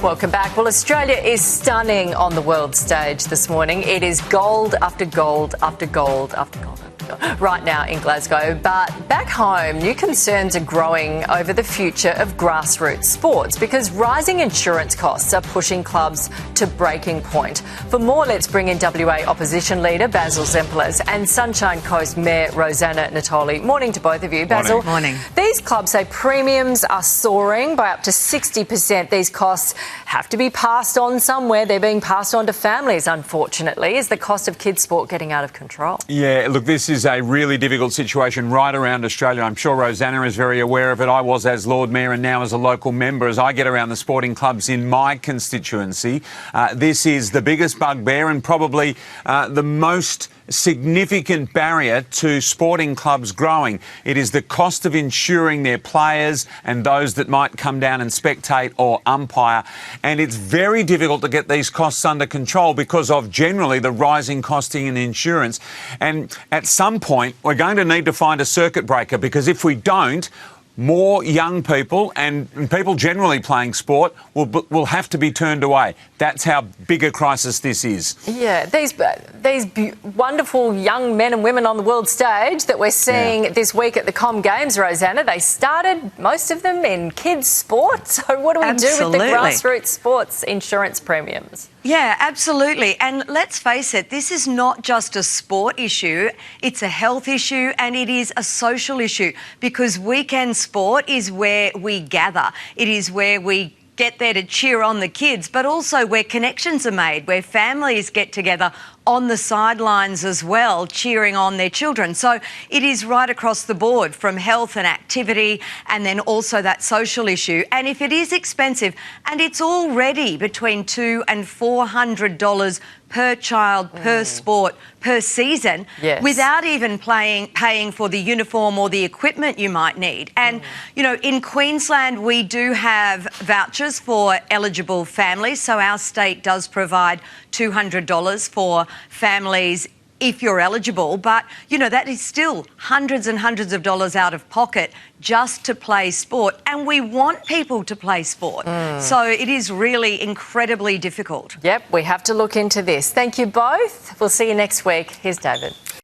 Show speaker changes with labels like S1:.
S1: Welcome back. Well, Australia is stunning on the world stage this morning. It is gold after gold after gold after gold right now in Glasgow. But back home, new concerns are growing over the future of grassroots sports because rising insurance costs are pushing clubs to breaking point. For more, let's bring in WA Opposition Leader Basil Zempilas and Sunshine Coast Mayor Rosanna Natoli. Morning to both of you. Basil,
S2: Morning.
S1: These clubs say premiums are soaring by up to 60%. These costs have to be passed on somewhere. They're being passed on to families, unfortunately. Is the cost of kids' sport getting out of control?
S3: Yeah, look, this is a really difficult situation right around Australia. I'm sure Rosanna is very aware of it. I was as Lord Mayor and now as a local member as I get around the sporting clubs in my constituency. This is the biggest bugbear and probably the most significant barrier to sporting clubs growing. It is the cost of insuring their players and those that might come down and spectate or umpire. And it's very difficult to get these costs under control because of generally the rising costing in insurance. And at some point, we're going to need to find a circuit breaker because if we don't, more young people and people generally playing sport will have to be turned away. That's how big a crisis this is.
S1: Yeah, these wonderful young men and women on the world stage that we're seeing this week at the Com Games, Rosanna, they started, most of them, in kids' sport. So what do we do with the grassroots sports insurance premiums?
S2: Yeah, absolutely. And let's face it, this is not just a sport issue, it's a health issue and it is a social issue because weekend sport is where we gather. It is where we get there to cheer on the kids, but also where connections are made, where families get together on the sidelines as well, cheering on their children. So it is right across the board from health and activity and then also that social issue. And if it is expensive, and it's already between $200 and $400 per child, per sport, per season, without even paying for the uniform or the equipment you might need. And, you know, in Queensland, we do have vouchers for eligible families. So our state does provide $200 for families if you're eligible, but, you know, that is still hundreds and hundreds of dollars out of pocket just to play sport, and we want people to play sport. So it is really incredibly difficult.
S1: Yep, we have to look into this. Thank you both. We'll see you next week. Here's David.